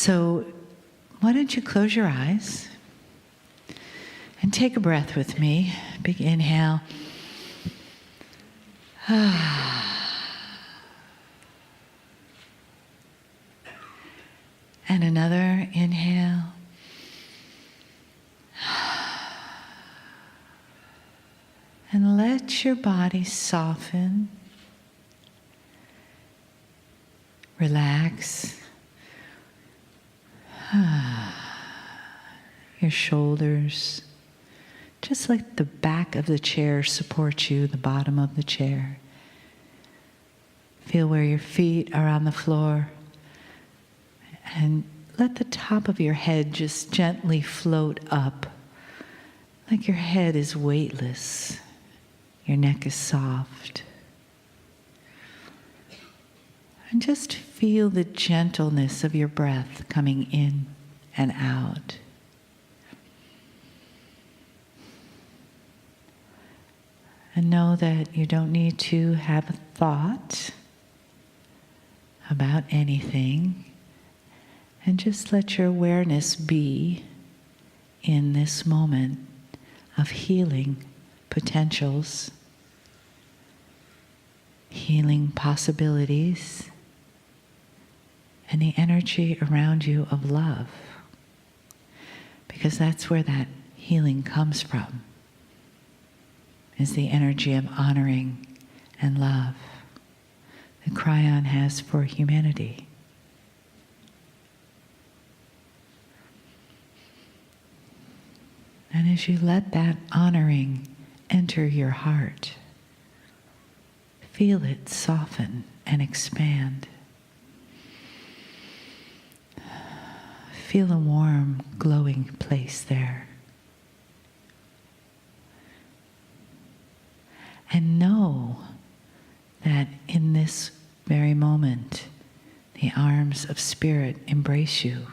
So why don't you close your eyes and take a breath with me. Big inhale. And another inhale. And let your body soften. Relax. Your shoulders. Just let the back of the chair support you, the bottom of the chair. Feel where your feet are on the floor. And let the top of your head just gently float up, like your head is weightless. Your neck is soft. And just feel the gentleness of your breath coming in and out. And know that you don't need to have a thought about anything. And just let your awareness be in this moment of healing potentials, healing possibilities, and the energy around you of love. Because that's where that healing comes from, is the energy of honoring and love that Kryon has for humanity. And as you let that honoring enter your heart, feel it soften and expand. Feel a warm, glowing place there. And know that in this very moment, the arms of Spirit embrace you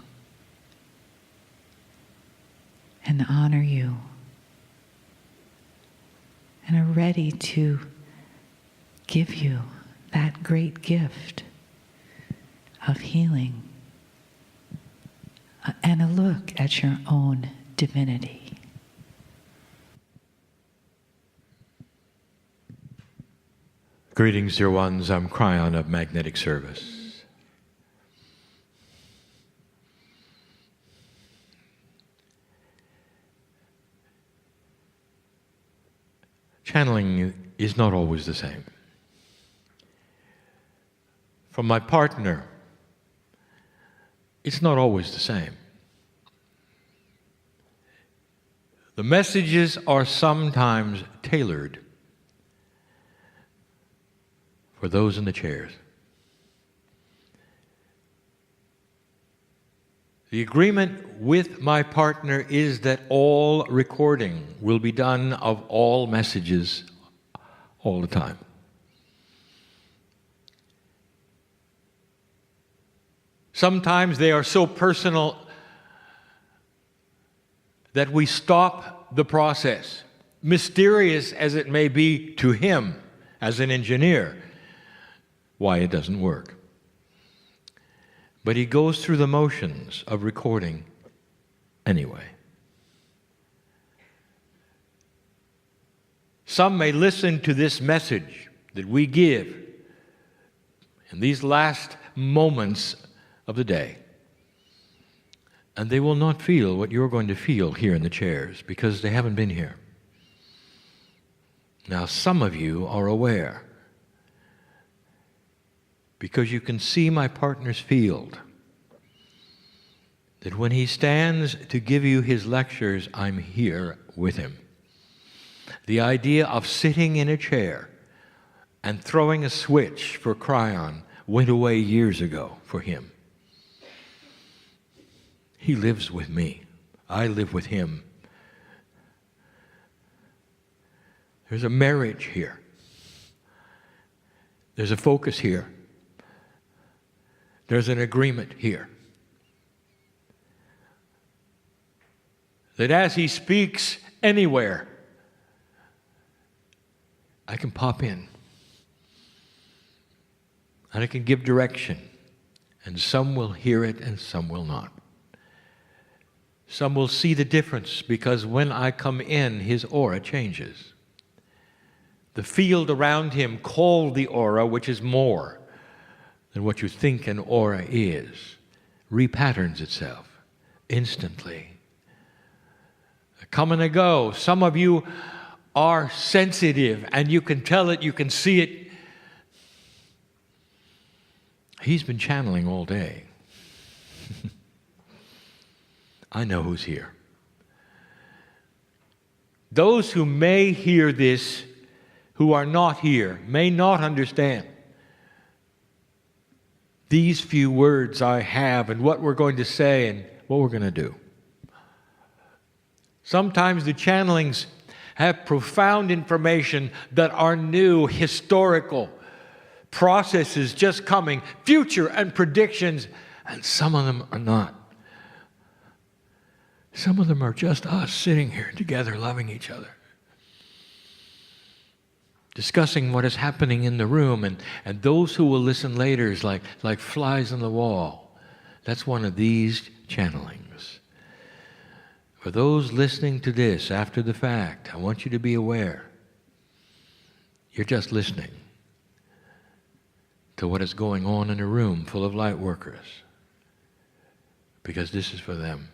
and honor you and are ready to give you that great gift of healing and a look at your own divinity. Greetings, dear ones. I'm Kryon of Magnetic Service. Channeling is not always the same. From my partner, it's not always the same. The messages are sometimes tailored for those in the chairs. The agreement with my partner is that all recording will be done of all messages all the time. Sometimes they are so personal that we stop the process, mysterious as it may be to him as an engineer, why it doesn't work. But he goes through the motions of recording anyway. Some may listen to this message that we give in these last moments of the day, and they will not feel what you're going to feel here in the chairs because they haven't been here. Now, some of you are aware because you can see my partner's field, that when he stands to give you his lectures, I'm here with him. The idea of sitting in a chair and throwing a switch for Kryon went away years ago for him. He lives with me. I live with him. There's a marriage here. There's a focus here. There's an agreement here. That as he speaks anywhere, I can pop in. And I can give direction. And some will hear it and some will not. Some will see the difference because when I come in, his aura changes. The field around him, called the aura, which is more than what you think an aura is, repatterns itself instantly. I come and I go. Some of you are sensitive and you can tell it, you can see it. He's been channeling all day. I know who's here. Those who may hear this, who are not here, may not understand these few words I have and what we're going to say and what we're going to do. Sometimes the channelings have profound information that are new, historical processes just coming, future and predictions, and some of them are not. Some of them are just us sitting here together, loving each other, discussing what is happening in the room, and those who will listen later is like flies on the wall. That's one of these channelings. For those listening to this after the fact, I want you to be aware. You're just listening to what is going on in a room full of light workers, because this is for them.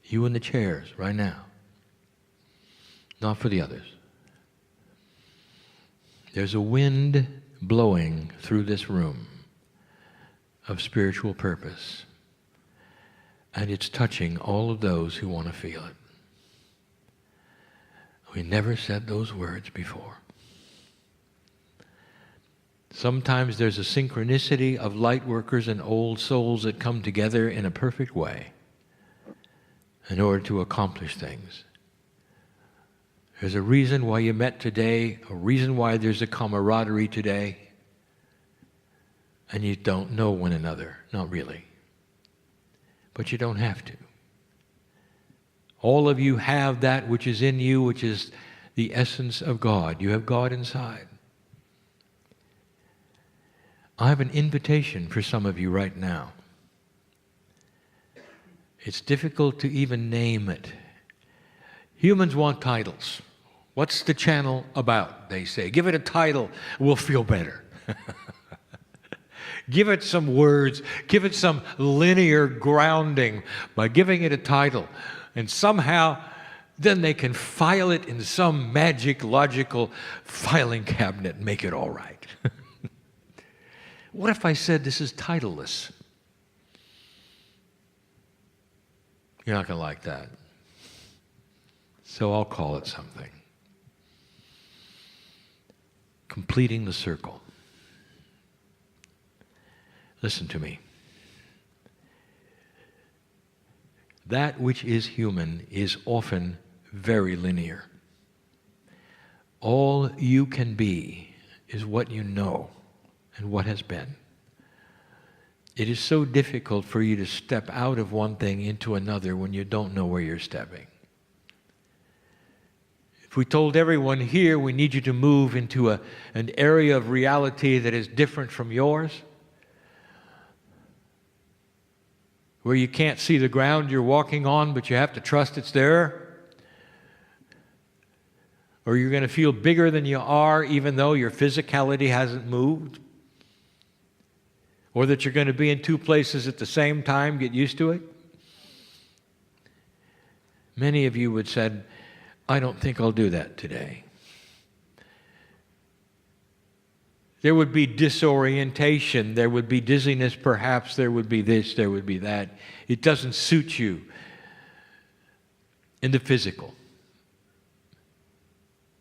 You in the chairs right now, not for the others. There's a wind blowing through this room of spiritual purpose, and it's touching all of those who want to feel it. We never said those words before. Sometimes there's a synchronicity of light workers and old souls that come together in a perfect way in order to accomplish things. There's a reason why you met today, a reason why there's a camaraderie today, and you don't know one another, not really. But you don't have to. All of you have that which is in you, which is the essence of God. You have God inside. I have an invitation for some of you right now. It's difficult to even name it. Humans want titles. What's the channel about, they say. Give it a title, we'll feel better. Give it some words, give it some linear grounding by giving it a title. And somehow, then they can file it in some magic, logical filing cabinet and make it all right. What if I said this is titleless? You're not going to like that. So I'll call it something. Completing the circle. Listen to me. That which is human is often very linear. All you can be is what you know and what has been. It is so difficult for you to step out of one thing into another when you don't know where you're stepping. If we told everyone here, we need you to move into an area of reality that is different from yours, where you can't see the ground you're walking on, but you have to trust it's there, or you're going to feel bigger than you are even though your physicality hasn't moved, or that you're going to be in two places at the same time, get used to it. Many of you would said, I don't think I'll do that today. There would be disorientation, there would be dizziness perhaps, there would be this, there would be that. It doesn't suit you in the physical.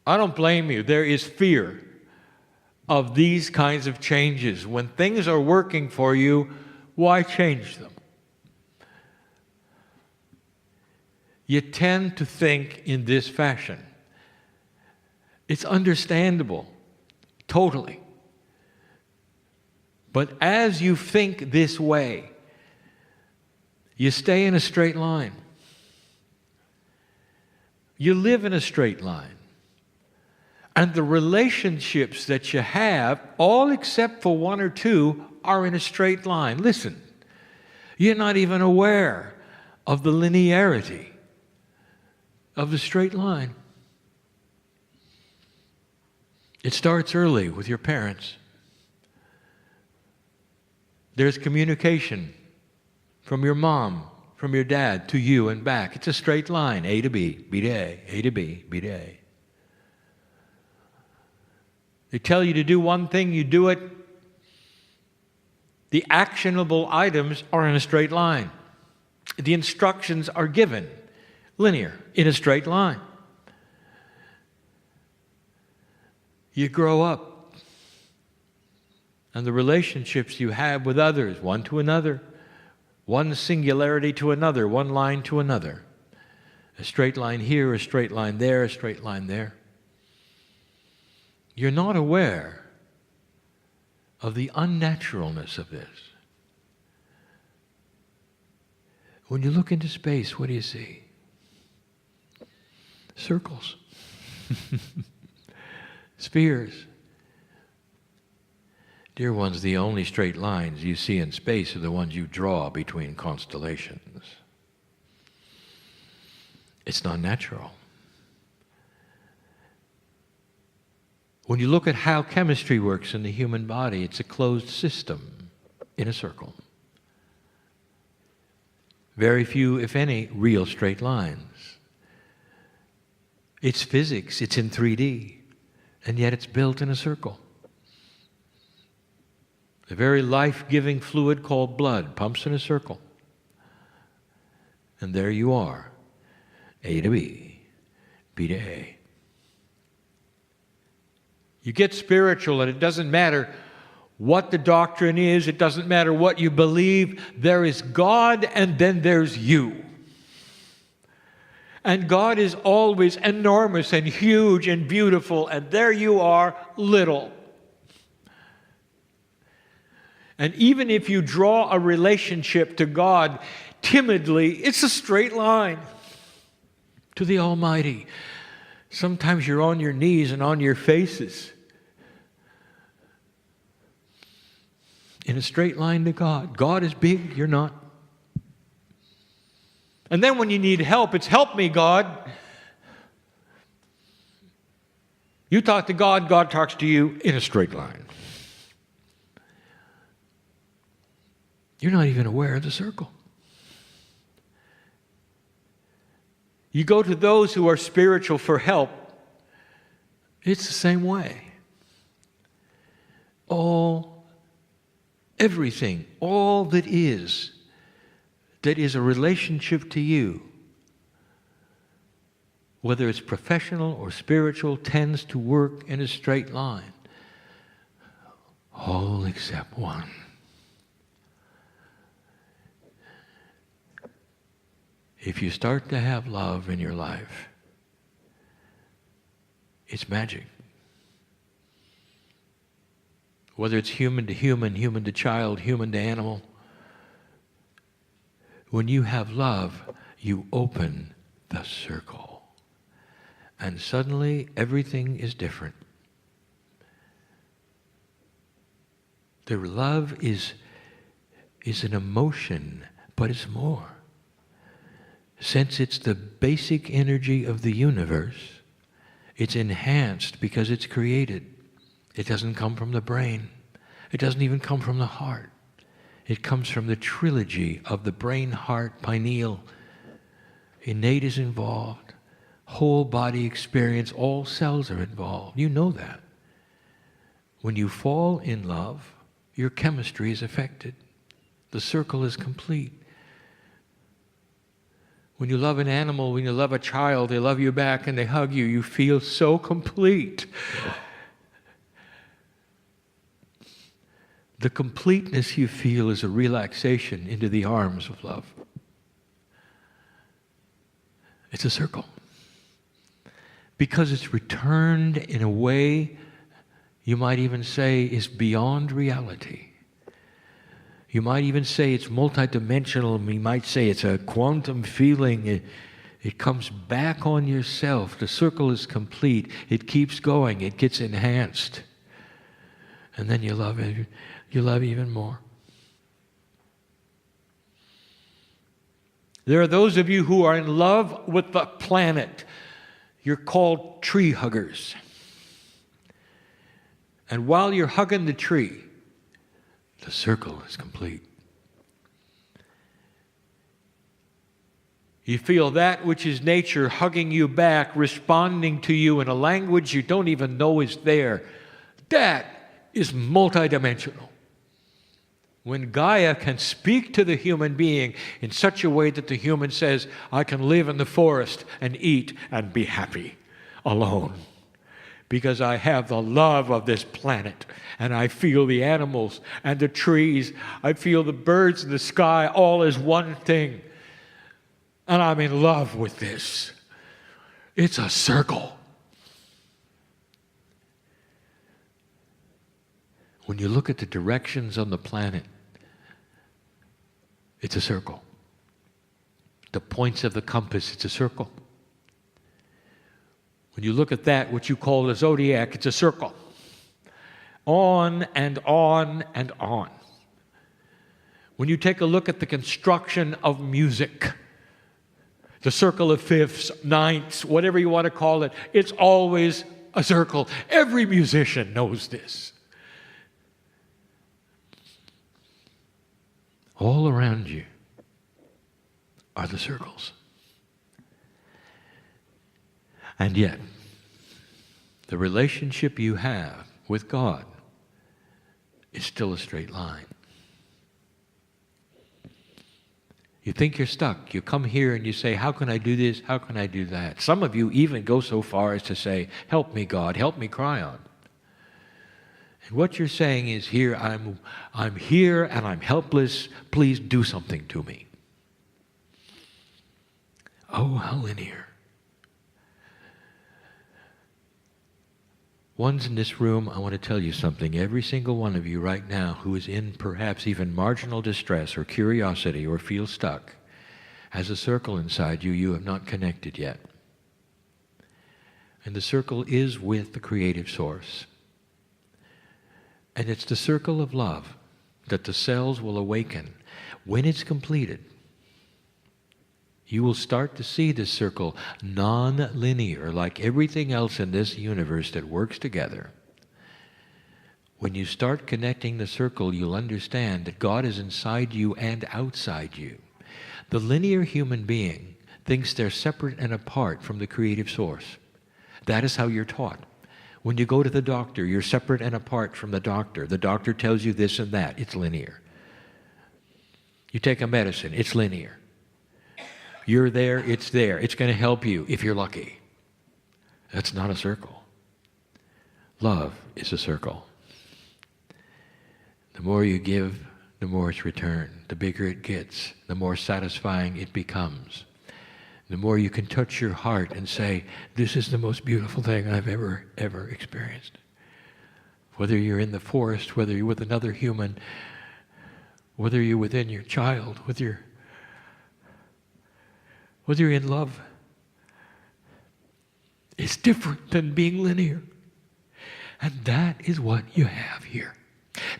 I don't blame you. There is fear of these kinds of changes. When things are working for you, why change them? You tend to think in this fashion. It's understandable, totally. But as you think this way, you stay in a straight line. You live in a straight line. And the relationships that you have, all except for one or two, are in a straight line. Listen, you're not even aware of the linearity of the straight line. It starts early with your parents. There's communication from your mom, from your dad to you and back. It's a straight line, A to B, B to A, A to B, B to A. They tell you to do one thing, you do it. The actionable items are in a straight line. The instructions are given, linear, in a straight line. You grow up, and the relationships you have with others, one to another, one singularity to another, one line to another. A straight line here, a straight line there, a straight line there. You're not aware of the unnaturalness of this. When you look into space, what do you see? Circles. Spheres. Dear ones, the only straight lines you see in space are the ones you draw between constellations. It's not natural. When you look at how chemistry works in the human body, it's a closed system in a circle. Very few, if any, real straight lines. It's physics, it's in 3D, and yet it's built in a circle. The very life-giving fluid called blood pumps in a circle. And there you are, A to B, B to A. You get spiritual, and it doesn't matter what the doctrine is, it doesn't matter what you believe. There is God, and then there's you. And God is always enormous and huge and beautiful, and there you are, little. And even if you draw a relationship to God timidly, it's a straight line to the Almighty. Sometimes you're on your knees and on your faces in a straight line to God. God is big, you're not. And then when you need help, it's help me, God. You talk to God, God talks to you in a straight line. You're not even aware of the circle. You go to those who are spiritual for help, it's the same way. Everything, all that is a relationship to you, whether it's professional or spiritual, tends to work in a straight line. All except one. If you start to have love in your life, it's magic. Whether it's human to human, human to child, human to animal, when you have love, you open the circle. And suddenly everything is different. The love is an emotion, but it's more. Since it's the basic energy of the universe, it's enhanced because it's created. It doesn't come from the brain. It doesn't even come from the heart. It comes from the trilogy of the brain, heart, pineal. Innate is involved. Whole body experience, all cells are involved. You know that. When you fall in love, your chemistry is affected. The circle is complete. When you love an animal, when you love a child, they love you back and they hug you, you feel so complete. The completeness you feel is a relaxation into the arms of love. It's a circle. Because it's returned in a way you might even say is beyond reality. You might even say it's multidimensional. You might say it's a quantum feeling. It comes back on yourself. The circle is complete. It keeps going. It gets enhanced. And then you love it. you love even more. There are those of you who are in love with the planet. You're called tree huggers. And while you're hugging the tree, the circle is complete. You feel that which is nature hugging you back, responding to you in a language you don't even know is there. That is multidimensional. When Gaia can speak to the human being in such a way that the human says, I can live in the forest and eat and be happy alone because I have the love of this planet and I feel the animals and the trees. I feel the birds in the sky all as one thing. And I'm in love with this. It's a circle. When you look at the directions on the planet, it's a circle. The points of the compass, it's a circle. When you look at that, what you call the zodiac, it's a circle. On and on and on. When you take a look at the construction of music, the circle of fifths, ninths, whatever you want to call it, it's always a circle. Every musician knows this. All around you are the circles. And yet, the relationship you have with God is still a straight line. You think you're stuck. You come here and you say, how can I do this? How can I do that? Some of you even go so far as to say, help me, God, help me, Kryon. And what you're saying is, here, I'm here and I'm helpless. Please do something to me. Oh, how linear. Ones in this room, I want to tell you something. Every single one of you right now who is in perhaps even marginal distress or curiosity or feels stuck has a circle inside you you have not connected yet. And the circle is with the creative source. And it's the circle of love that the cells will awaken. When it's completed, you will start to see this circle non-linear, like everything else in this universe that works together. When you start connecting the circle, you'll understand that God is inside you and outside you. The linear human being thinks they're separate and apart from the creative source. That is how you're taught. When you go to the doctor, you're separate and apart from the doctor. The doctor tells you this and that. It's linear. You take a medicine. It's linear. You're there. It's there. It's going to help you if you're lucky. That's not a circle. Love is a circle. The more you give, the more it's returned. The bigger it gets, the more satisfying it becomes. The more you can touch your heart and say, this is the most beautiful thing I've ever experienced. Whether you're in the forest, whether you're with another human, whether you're within your child, whether you're in love, it's different than being linear. And that is what you have here.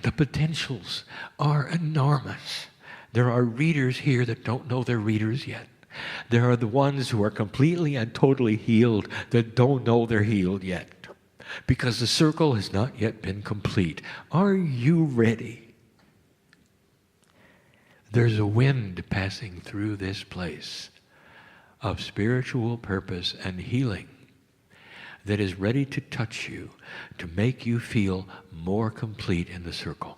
The potentials are enormous. There are readers here that don't know they're readers yet. There are the ones who are completely and totally healed that don't know they're healed yet, because the circle has not yet been complete. Are you ready? There's a wind passing through this place of spiritual purpose and healing that is ready to touch you, to make you feel more complete in the circle.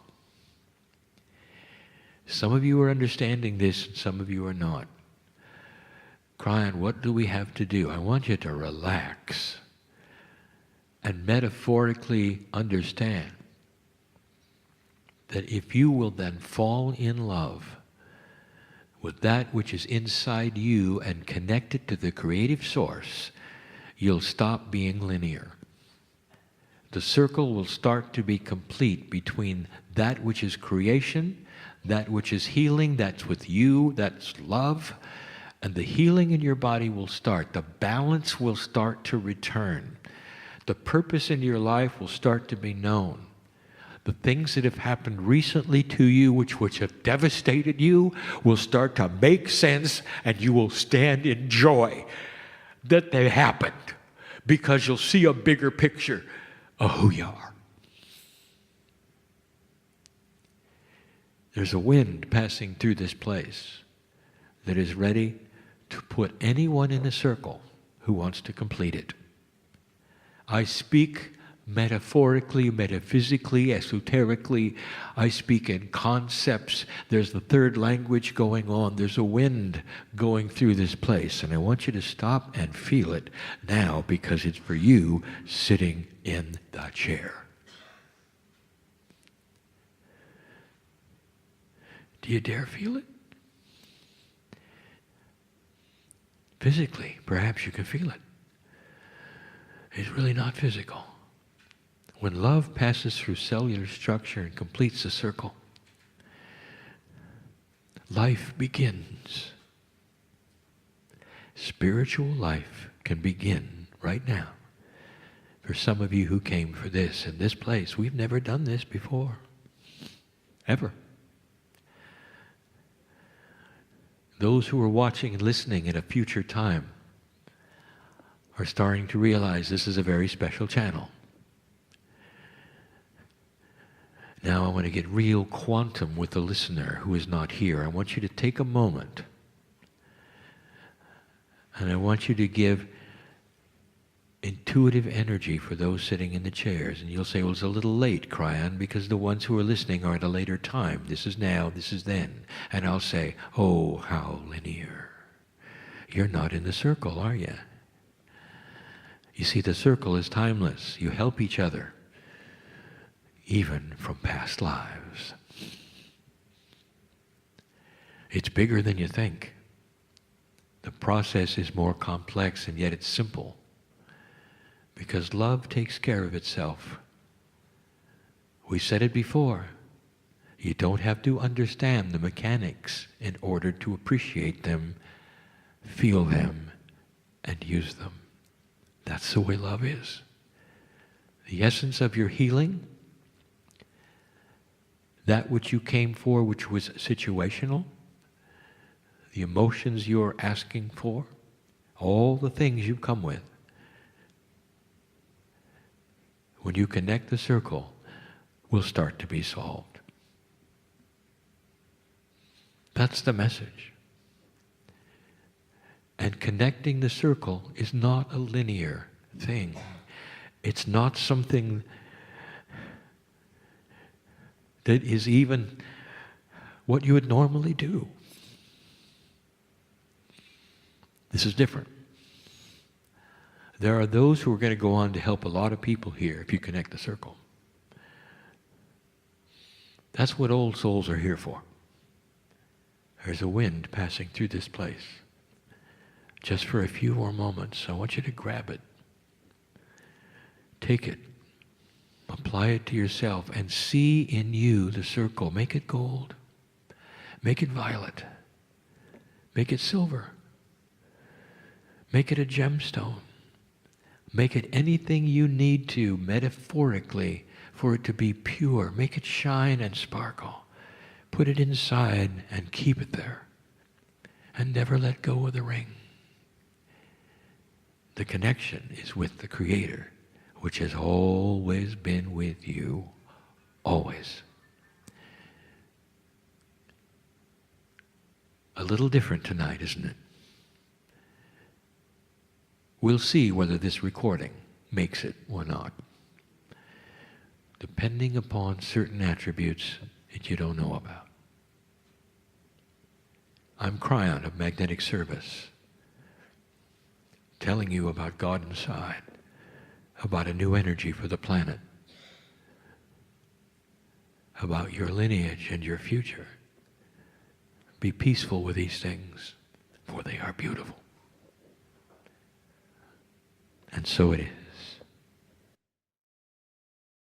Some of you are understanding this, and some of you are not. Kryon, what do we have to do? I want you to relax and metaphorically understand that if you will then fall in love with that which is inside you and connect it to the creative source, you'll stop being linear. The circle will start to be complete between that which is creation, that which is healing, that's with you, that's love, and the healing in your body will start. The balance will start to return. The purpose in your life will start to be known. The things that have happened recently to you, which have devastated you, will start to make sense, and you will stand in joy that they happened, because you'll see a bigger picture of who you are. There's a wind passing through this place that is ready to put anyone in a circle who wants to complete it. I speak metaphorically, metaphysically, esoterically. I speak in concepts. There's the third language going on. There's a wind going through this place. And I want you to stop and feel it now, because it's for you sitting in the chair. Do you dare feel it? Physically, perhaps you can feel it. It's really not physical. When love passes through cellular structure and completes the circle, life begins. Spiritual life can begin right now. For some of you who came for this in this place, we've never done this before. Ever. Those who are watching and listening at a future time are starting to realize this is a very special channel. Now I want to get real quantum with the listener who is not here. I want you to take a moment, and I want you to give intuitive energy for those sitting in the chairs. And you'll say, well, it's a little late, Kryon, because the ones who are listening are at a later time. This is now, this is then. And I'll say, oh, how linear. You're not in the circle, are you? You see, the circle is timeless. You help each other, even from past lives. It's bigger than you think. The process is more complex, and yet it's simple. Because love takes care of itself. We said it before. You don't have to understand the mechanics in order to appreciate them, feel them, and use them. That's the way love is. The essence of your healing, that which you came for, which was situational, the emotions you're asking for, all the things you come with, when you connect the circle, will start to be solved. That's the message. And connecting the circle is not a linear thing. It's not something that is even what you would normally do. This is different. There are those who are going to go on to help a lot of people here if you connect the circle. That's what old souls are here for. There's a wind passing through this place. Just for a few more moments, I want you to grab it. Take it. Apply it to yourself and see in you the circle. Make it gold. Make it violet. Make it silver. Make it a gemstone. Make it anything you need to, metaphorically, for it to be pure. Make it shine and sparkle. Put it inside and keep it there. And never let go of the ring. The connection is with the Creator, which has always been with you, always. A little different tonight, isn't it? We'll see whether this recording makes it or not, depending upon certain attributes that you don't know about. I'm Kryon of Magnetic Service, telling you about God inside, about a new energy for the planet, about your lineage and your future. Be peaceful with these things, for they are beautiful. And so it is.